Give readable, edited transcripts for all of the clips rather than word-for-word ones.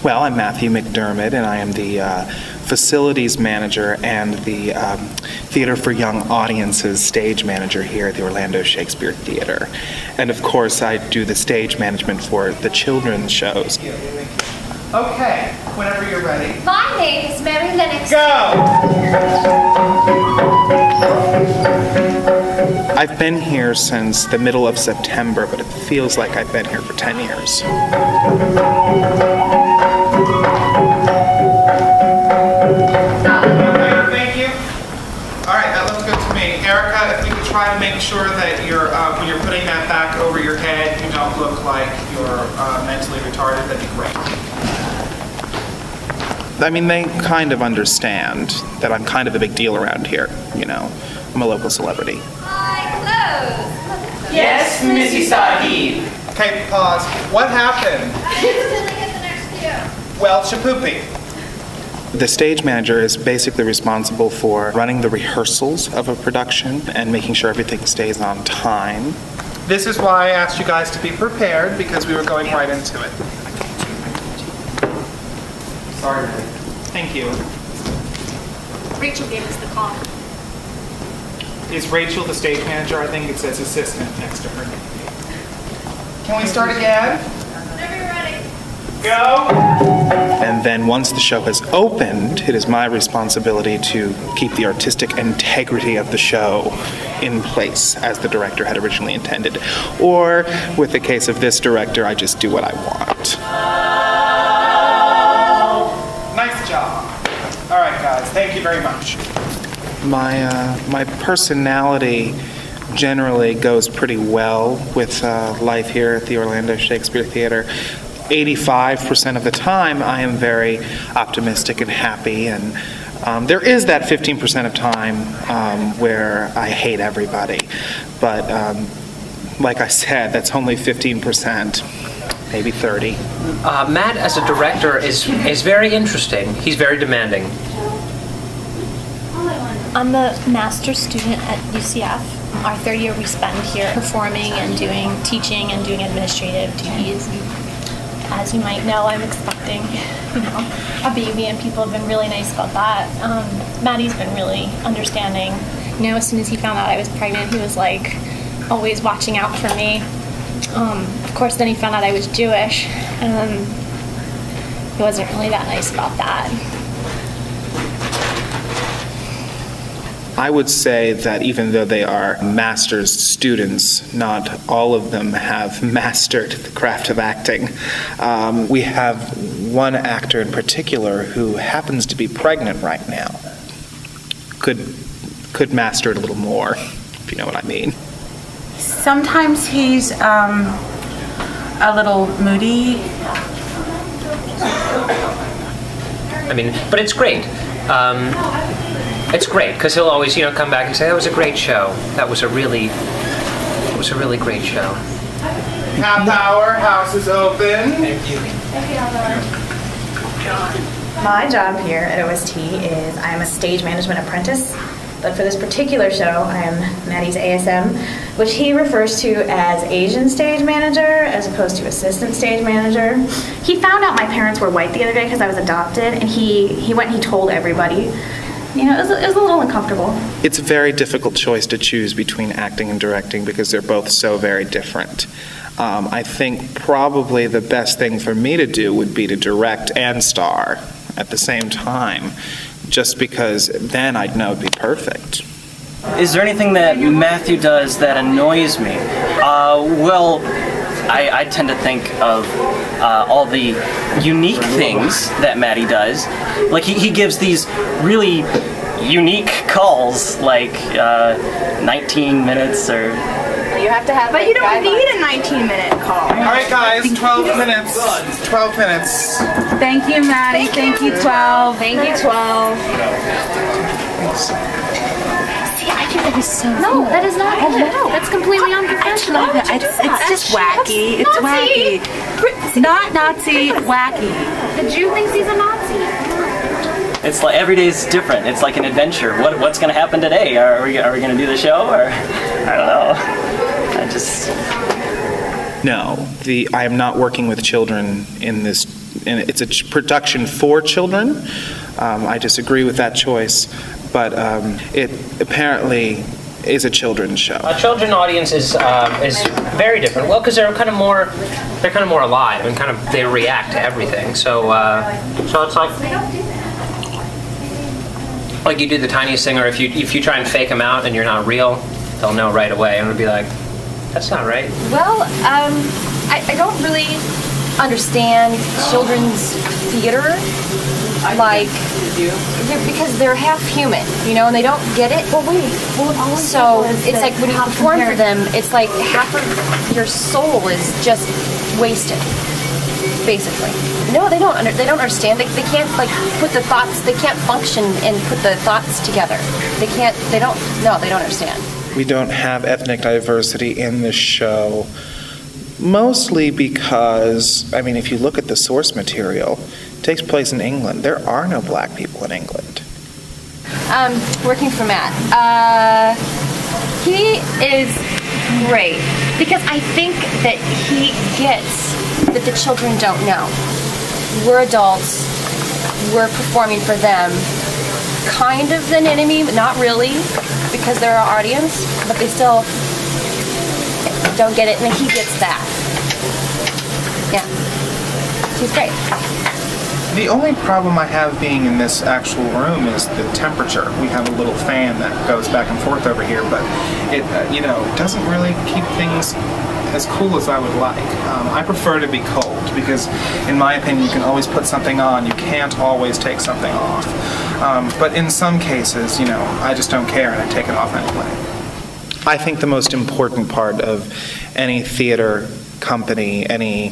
Well, I'm Matthew MacDermid, and I am the facilities manager and the Theater for Young Audiences stage manager here at the Orlando Shakespeare Theater. And of course, I do the stage management for the children's shows. Okay, whenever you're ready. My name is Mary Lennox. Go! I've been here since the middle of September, but it feels like I've been here for 10 years. Thank you. All right, that looks good to me. Erika, if you could try to make sure that when you're putting that back over your head, you don't look like you're mentally retarded, that'd be great. I mean, they kind of understand that I'm kind of a big deal around here, you know. I'm a local celebrity. My clothes. Yes, Missy Sahib. Okay, pause. What happened? Well, shapoopy. The stage manager is basically responsible for running the rehearsals of a production and making sure everything stays on time. This is why I asked you guys to be prepared, because we were going right into it. Sorry, Matty. Thank you. Rachel gave us the call. Is Rachel the stage manager? I think it says assistant next to her name. Can we start again? Whenever you're ready. Go! And then once the show has opened, it is my responsibility to keep the artistic integrity of the show in place as the director had originally intended. Or, with the case of this director, I just do what I want. Nice job. All right, guys. Thank you very much. My personality generally goes pretty well with life here at the Orlando Shakespeare Theater. 85% of the time, I am very optimistic and happy, and there is that 15% of time where I hate everybody. But like I said, that's only 15%, maybe 30. Matt, as a director, is very interesting. He's very demanding. I'm a master's student at UCF. Our third year we spend here performing and doing teaching and doing administrative duties. As you might know, I'm expecting, a baby, and people have been really nice about that. Matty's been really understanding. As soon as he found out I was pregnant, he was like always watching out for me. Of course, then he found out I was Jewish, and he wasn't really that nice about that. I would say that even though they are master's students, not all of them have mastered the craft of acting. We have one actor in particular who happens to be pregnant right now. Could master it a little more, if you know what I mean. Sometimes he's a little moody. But it's great. It's great because he'll always, come back and say, "That was a great show. That was a really great show." Half hour, house is open. Thank you. My job here at OST is I'm a stage management apprentice, but for this particular show, I am Matty's ASM, which he refers to as Asian stage manager as opposed to assistant stage manager. He found out my parents were white the other day because I was adopted, and he went and he told everybody. It was a little uncomfortable. It's a very difficult choice to choose between acting and directing because they're both so very different. I think probably the best thing for me to do would be to direct and star at the same time, just because then I'd know it'd be perfect. Is there anything that Matthew does that annoys me? Well, I tend to think of all the unique things that Matty does. Like he gives these really unique calls, like 19 minutes or... You have to have. But you don't need a 19-minute call. All right, guys, 12 minutes. 12 minutes. Thank you, Matty. Thank you, 12. Thank you, 12. See, I think that is so No, that is not good. That's completely unprofessional. It's just wacky. It's wacky. Not Nazi, wacky. The Jew thinks he's a Nazi. It's like every day is different. It's like an adventure. What's going to happen today? Are we going to do the show? Or I don't know. No, I am not working with children in this and it's a production for children. I disagree with that choice, but it apparently is a children's show. A children's audience is very different. Well, because they're kind of more alive and they react to everything. So it's like you do the tiniest thing, or if you try and fake them out and you're not real, they'll know right away and it'll be like, that's not right. Well, I don't really understand children's theater, like, because they're half human, and they don't get it. Well, so it's like when you perform for them, it's like half of your soul is just wasted, basically. No, they don't understand. They can't put the thoughts. They can't function and put the thoughts together. They don't understand. We don't have ethnic diversity in this show, mostly because, if you look at the source material, it takes place in England. There are no black people in England. Working for Matt. He is great because I think that he gets that the children don't know. We're adults. We're performing for them. Kind of an enemy, but not really, because they're our audience, but they still don't get it, and he gets that. Yeah. He's great. The only problem I have being in this actual room is the temperature. We have a little fan that goes back and forth over here, but it, doesn't really keep things as cool as I would like. I prefer to be cold because, in my opinion, you can always put something on. You can't always take something off. But in some cases, I just don't care and I take it off anyway. I think the most important part of any theater company, any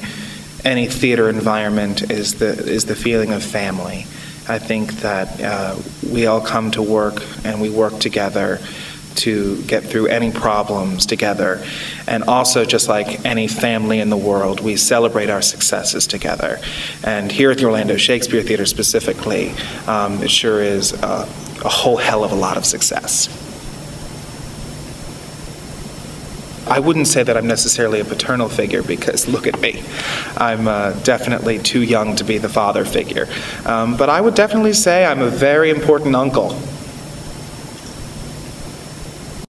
theater environment is the feeling of family. I think that we all come to work and we work together to get through any problems together. And also, just like any family in the world, we celebrate our successes together. And here at the Orlando Shakespeare Theater specifically, it sure is a whole hell of a lot of success. I wouldn't say that I'm necessarily a paternal figure because look at me. I'm definitely too young to be the father figure. But I would definitely say I'm a very important uncle.